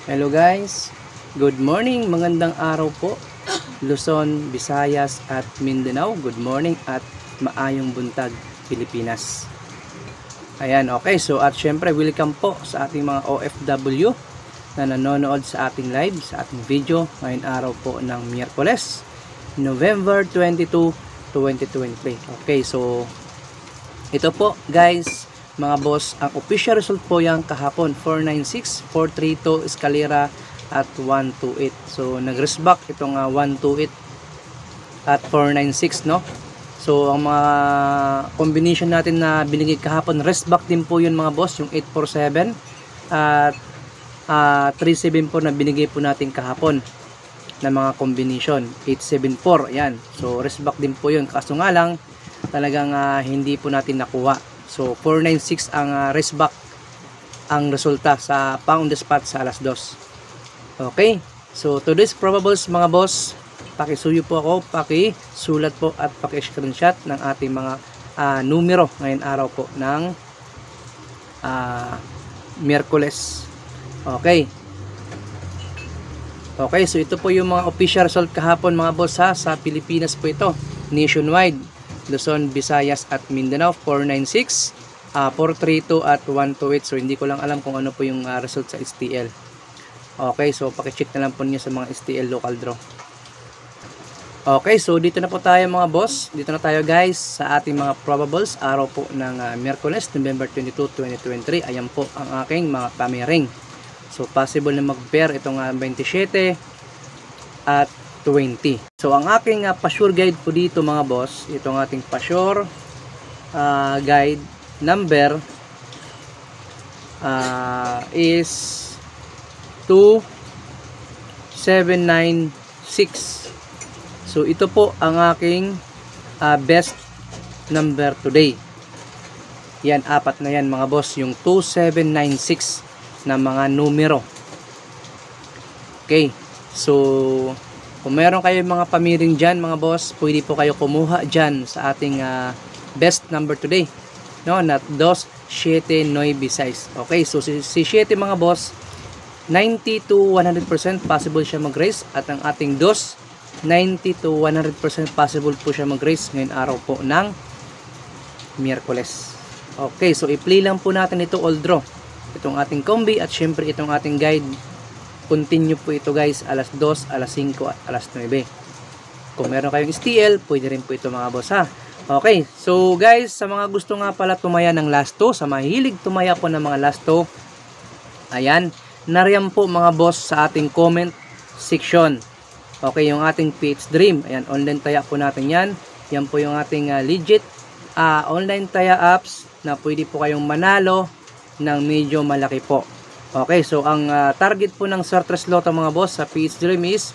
Hello guys, good morning, magandang araw po Luzon, Visayas at Mindanao. Good morning at maayong buntag Pilipinas. Ayan, okay, so at syempre welcome po sa ating mga OFW na nanonood sa ating live, sa ating video ngayon araw po ng Miyerkules, November 22, 2023. Okay, so ito po guys mga boss, ang official result po yan kahapon 496, 432 Escalera at 128. So nag-rest back itong 128 at 496, no? So ang mga combination natin na binigay kahapon, rest back din po yun mga boss, yung 847 at 37 po na binigay po natin kahapon na mga combination, 874, ayan. So rest back din po yun, kaso nga lang talagang hindi po natin nakuha. So 496 ang rest back ang resulta sa pound the spot sa alas 2. Okay, so today's probables mga boss, pakisuyo po ako, pakisulat po at paki-screenshot ng ating mga numero ngayon araw po ng Miyerkules. Okay. Okay, so ito po yung mga official result kahapon mga boss sa Pilipinas po ito, nationwide. Luzon, Visayas at Mindanao 496, 432 at 128. So hindi ko lang alam kung ano po yung result sa STL. Okay, so paki-check na lang po niyo sa mga STL local draw. Okay, so dito na po tayo mga boss. Dito na tayo guys sa ating mga probables araw po ng Miyerkules, November 22, 2023. Ayan po ang aking mga pamiring. So possible na mag-pair itong 27 at 20. So ang aking pa-sure guide po dito mga boss, itong ating pa-sure guide number is 2796. So ito po ang aking best number today. Yan, apat na yan mga boss, yung 2796 na mga numero. Okay, so kung meron kayo mga pamiring dyan mga boss, pwede po kayo kumuha dyan sa ating best number today, no? Not 2, 7, 9, 6. Okay, so si 7 mga boss, 90 to 100% possible siya mag-race, at ang ating 2, 90 to 100% possible po siya mag-race ngayon araw po ng Miyerkules. Okay, so i-play lang po natin ito all draw, itong ating combi, at syempre itong ating guide. Continue po ito guys, alas 2, alas 5 at alas 9. Kung meron kayong STL, pwede rin po ito mga boss ha. Okay, so guys, sa mga gusto nga pala tumaya ng last 2, sa mahilig tumaya po ng mga last 2, ayan, nariyan po mga boss sa ating comment section. Okay, yung ating PH Dream, ayan, online taya po natin yan. Yan po yung ating legit online taya apps na pwede po kayong manalo ng medyo malaki po. Okay, so ang target po ng Sortress Lotto mga boss sa PH Dream is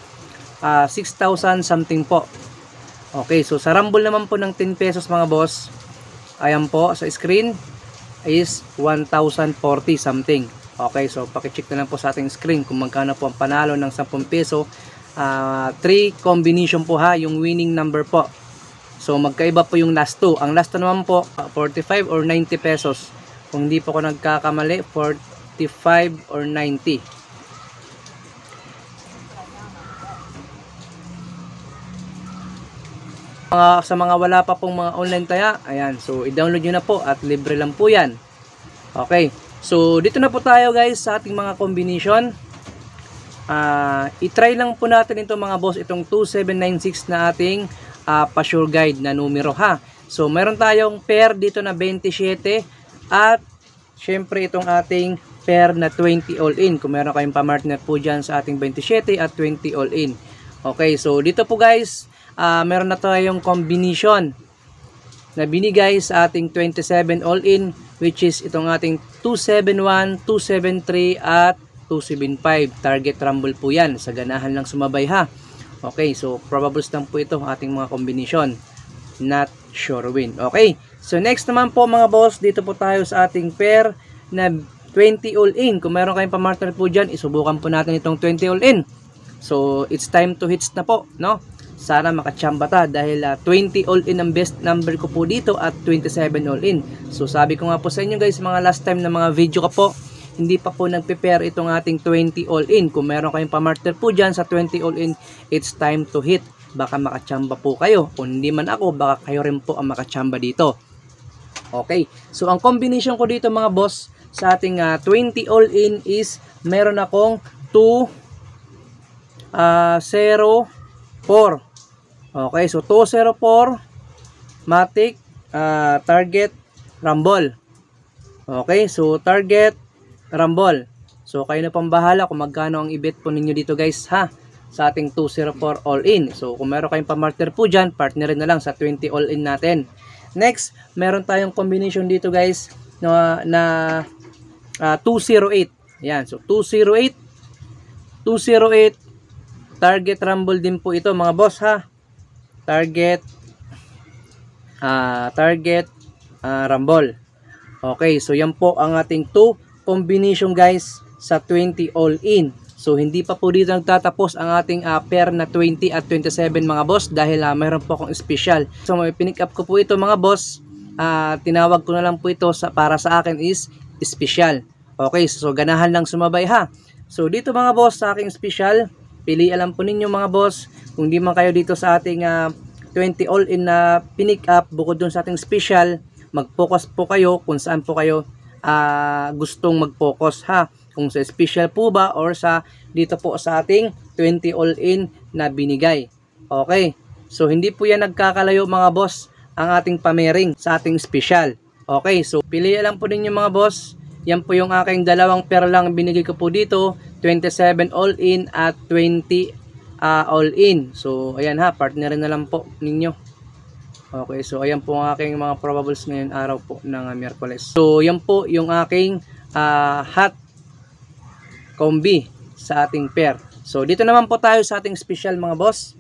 6,000 something po. Okay, so sa Rumble naman po ng 10 pesos mga boss, ayan po sa screen is 1,040 something. Okay, so paki-check na lang po sa ating screen kung magkano po ang panalo ng 10 peso. 3 combination po ha, yung winning number po. So magkaiba po yung last 2. Ang last 2 naman po 45 or 90 pesos. Kung hindi po ako nagkakamali, 45 or 90. Sa mga wala pa pong mga online taya, ayan, so i-download nyo na po at libre lang po yan. Okay, so dito na po tayo guys sa ating mga combination. I-try lang po natin ito mga boss, itong 2796 na ating pa-sure guide na numero ha. So meron tayong pair dito na 27 at syempre itong ating pair na 20 all-in. Kung meron kayong pamartner po dyan sa ating 27 at 20 all-in. Okay, so dito po guys, meron na tayong combination na binigay sa ating 27 all-in, which is itong ating 271, 273 at 275. Target rumble po yan. Sa ganahan lang sumabay ha. Okay, so probables lang po ito ating mga combination. Not sure win. Okay, so next naman po mga boss, dito po tayo sa ating pair na 20 all-in. Kung meron kayong pamartner po dyan, isubukan po natin itong 20 all-in. So, it's time to hits na po, no? Sana makachamba ta dahil 20 all-in ang best number ko po dito at 27 all-in. So, sabi ko nga po sa inyo guys, mga last time na mga video ko po, hindi pa po nag-prepare itong ating 20 all-in. Kung meron kayong pamarter po dyan sa 20 all-in, it's time to hit. Baka makachamba po kayo. Kung hindi man ako, baka kayo rin po ang makachamba dito. Okay, so ang combination ko dito mga boss sa ating 20 all-in is meron akong 2, 0, 4. Okay, so 2, 0, 4, Matic, target, Rumble. Okay, so target, Rumble. So kayo na pang bahala kung magkano ang i-bet po ninyo dito guys ha, sa ating 204 all-in. So kung meron kayong pamarter po dyan, partnerin na lang sa 20 all-in natin. Next, meron tayong combination dito guys na 208. Yan, so 208, 208, target Rumble din po ito mga boss ha. Target Rumble. Okay, so yan po ang ating 2 combination guys sa 20 all-in. So hindi pa po dito nagtatapos ang ating pair na 20 at 27 mga boss, dahil mayroon po akong special. So may pinick up ko po ito mga boss. Tinawag ko na lang po ito para sa akin is special. Okay, so ganahan lang sumabay ha. So dito mga boss sa aking special, pilian lang po ninyo mga boss. Kung di man kayo dito sa ating 20 all-in na pinick up, bukod dun sa ating special, mag-focus po kayo kung saan po kayo gustong mag-focus ha. Kung sa special po ba or sa dito po sa ating 20 all-in na binigay. Okay, so hindi po yan nagkakalayo mga boss ang ating pamering sa ating special. Okay, so piliin lang po ninyo mga boss. Yan po yung aking dalawang pair lang binigay ko po dito, 27 all-in at 20 all-in. So ayan ha, partnerin na lang po ninyo. Okay, so ayan po ang aking mga probables ngayon araw po ng Miyerkules. So yan po yung aking hot combi sa ating pair. So dito naman po tayo sa ating special mga boss.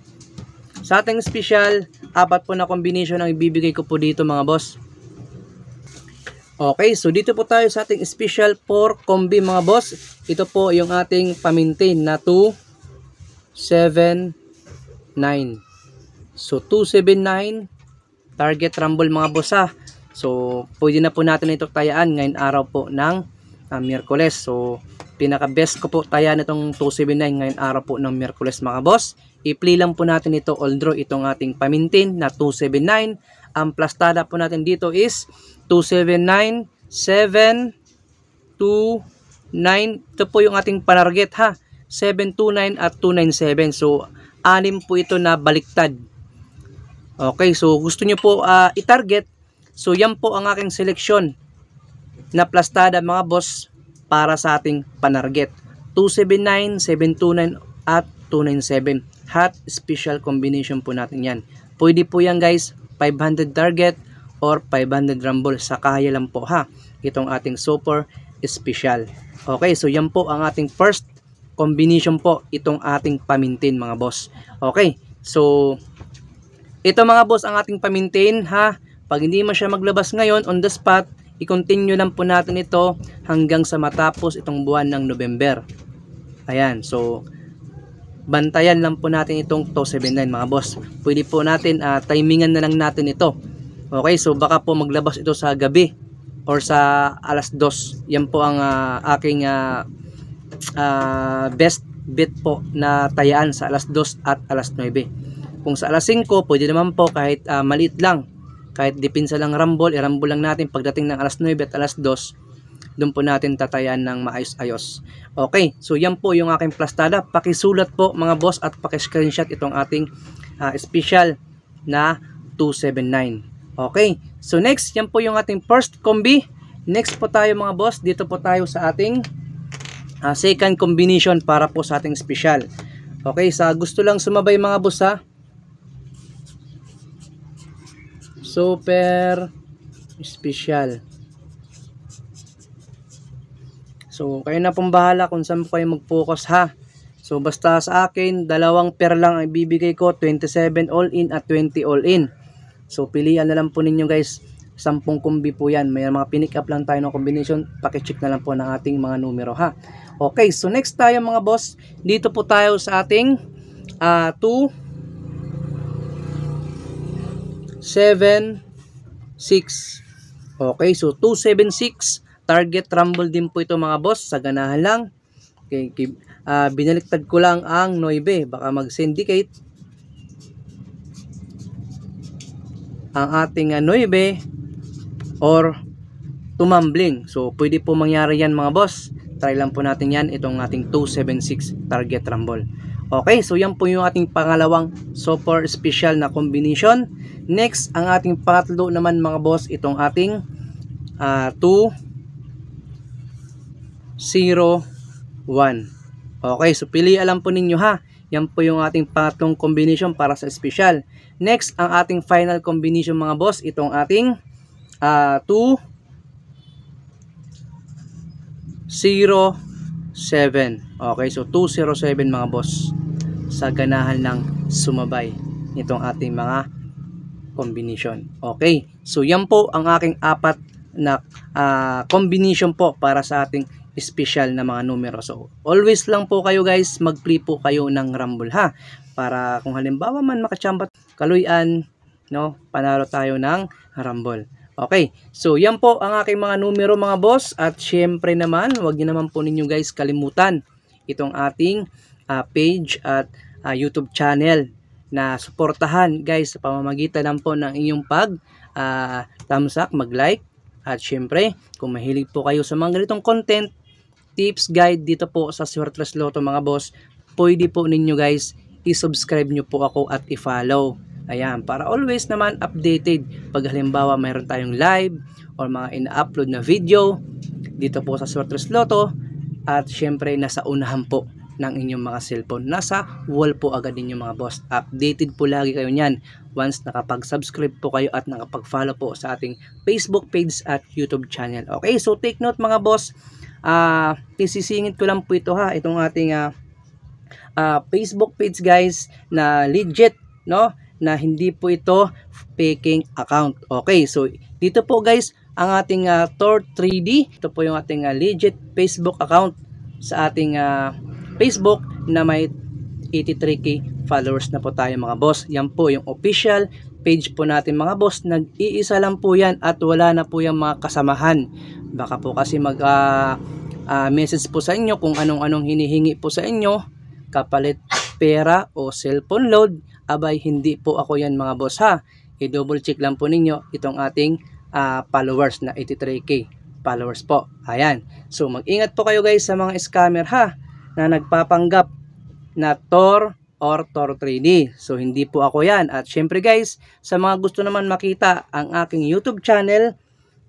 Sa ating special, 4 po na combination ang ibibigay ko po dito mga boss. Okay, so dito po tayo sa ating special 4 combi mga boss. Ito po yung ating pamintain na 279. So 279 target Rumble mga boss ha. So pwede na po natin ito tayaan ngayon araw po ng Miyerkules. So pinaka best ko po tayaan itong 279 ngayon araw po ng Miyerkules mga boss. I-play lang po natin ito all draw itong ating pamintain na 279. Ang plastada po natin dito is 279, 7, 2, 9. Ito po yung ating panarget ha. 729 at 297. So, 6 po ito na baliktad. Okay, so gusto nyo po i-target. So, yan po ang aking seleksyon na plastada mga boss para sa ating panarget. 279, 729 at 297. Hot special combination po natin yan. Pwede po yan guys, 500 target or 500 Rumble sa kaya lang po ha. Itong ating super special. Okay, so yan po ang ating first combination po, itong ating pamintain mga boss. Okay, so ito mga boss ang ating pamintain ha. Pag hindi man siya maglabas ngayon on the spot, i-continue lang po natin ito hanggang sa matapos itong buwan ng November. Ayan, so bantayan lang po natin itong 279 mga boss. Pwede po natin timingan na lang natin ito. Okay, so baka po maglabas ito sa gabi or sa alas 2. Yan po ang aking best bet po na tayaan sa alas 2 at alas 9. Kung sa alas 5, pwede naman po kahit maliit lang. Kahit dipinsa lang Rumble, i-Rumble lang natin pagdating ng alas 9 at alas 2. Doon po natin tatayaan ng maayos-ayos. Okay, so yan po yung aking plastada. Pakisulat po mga boss at pakiscreenshot itong ating special na 279. Okay, so next, yan po yung ating first combi. Next po tayo mga boss, dito po tayo sa ating second combination para po sa ating special. Okay, sa gusto lang sumabay mga boss ha. Super special. So, kayo na pong bahala kung saan po kayo mag-focus ha. So, basta sa akin, dalawang pair lang ang ibibigay ko, 27 all-in at 20 all-in. So, pilihan na lang po ninyo guys, 10 kombi po yan. May mga pinick up lang tayo ng combination, pakicheck na lang po ng ating mga numero ha. Okay, so next tayo mga boss, dito po tayo sa ating 2, 7, 6. Okay, so 276 target rumble din po ito mga boss, sa ganahan lang. Okay, binaliktad ko lang ang 9, baka mag-syndicate ang ating 9 or tumambling. So pwede po mangyari yan mga boss. Try lang po natin yan, itong ating 276 target rumble. Okay, so yan po yung ating pangalawang super special na combination. Next, ang ating pangatlo naman mga boss, itong ating 201. Okay, so pilihan lang po ninyo ha. Yan po yung ating pangatlong combination para sa special. Next, ang ating final combination mga boss, itong ating 207. Okay, so 207 mga boss. Sa ganahan ng sumabay itong ating mga combination. Okay, so yan po ang aking apat na combination po para sa ating special na mga numero. So always lang po kayo guys, mag-play po kayo ng rumble ha, para kung halimbawa man makachamba kaluyan, no, panalo tayo ng rumble. Okay, so yan po ang aking mga numero mga boss, at syempre naman wag niyo naman po ninyo guys kalimutan itong ating page at YouTube channel na suportahan guys sa pamamagitan lang po ng inyong thumbs up, mag-like, at syempre kung mahilig po kayo sa mga ganitong content, tips, guide dito po sa Swertres Lotto mga boss, pwede po ninyo guys i-subscribe nyo po ako at i-follow. Ayan, para always naman updated pag halimbawa mayroon tayong live or mga ina-upload na video dito po sa Swertres Lotto, at syempre nasa unahan po ng inyong mga cellphone, nasa wall po agad ninyo mga boss. Updated po lagi kayo niyan once nakapag-subscribe po kayo at nakapag-follow po sa ating Facebook page at YouTube channel. Okay, so take note mga boss, isisingit ko lang po ito ha, itong ating Facebook page guys na legit, no, na hindi po ito faking account. Okay, so dito po guys ang ating Tor 3D, ito po yung ating legit Facebook account sa ating Facebook na may 83k followers na po tayo mga boss. Yan po yung official page po natin mga boss. Nag-iisa lang po yan at wala na po yung mga kasamahan. Baka po kasi message po sa inyo kung anong hinihingi po sa inyo, kapalit pera o cellphone load. Abay, hindi po ako yan mga boss ha. I-double check lang po ninyo itong ating followers na 83k followers po. Ayan, so mag-ingat po kayo guys sa mga scammer ha, na nagpapanggap na Tor or Tor 3D. So hindi po ako yan. At syempre guys, sa mga gusto naman makita ang aking YouTube channel,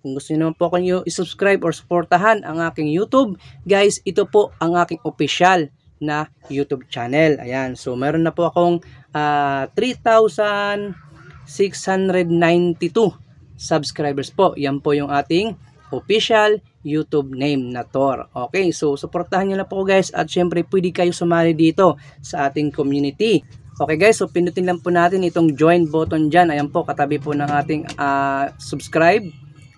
kung gusto niyo naman po kayo i-subscribe or supportahan ang aking YouTube, guys, ito po ang aking official na YouTube channel. Ayan, so meron na po akong 3,692 subscribers po. Yan po yung ating official YouTube name na Tor. Okay, so suportahan nyo na po guys, at syempre pwede kayo sumali dito sa ating community. Okay guys, so pindutin lang po natin itong join button dyan. Ayan po, katabi po ng ating subscribe.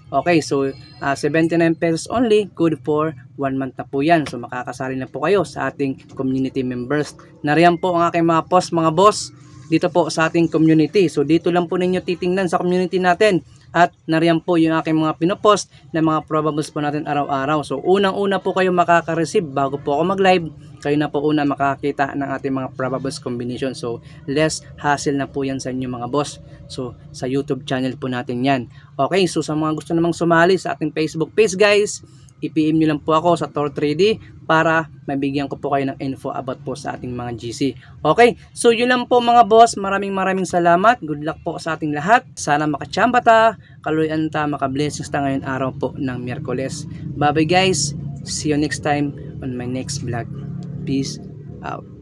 Okay, so 79 pesos only, good for 1 month na po yan. So makakasali na po kayo sa ating community members. Nariyan po ang aking mga post mga boss dito po sa ating community. So dito lang po ninyo titingnan sa community natin, at nariyan po yung aking mga pinopost na mga probables po natin araw-araw. So unang-una po kayo makaka-receive bago po ako mag-live. Kayo na po una makakita ng ating mga probables combination. So less hassle na po yan sa inyo mga boss. So sa YouTube channel po natin yan. Okay, so sa mga gusto namang sumali sa ating Facebook page guys, i-PM nyo lang po ako sa Tor 3D para mabigyan ko po kayo ng info about po sa ating mga GC. Okay, so yun lang po mga boss. Maraming salamat. Good luck po sa ating lahat. Sana makachamba ta, kaluyan ta, makablessings ta ngayon araw po ng Miyerkules. Bye bye guys. See you next time on my next vlog. Peace out.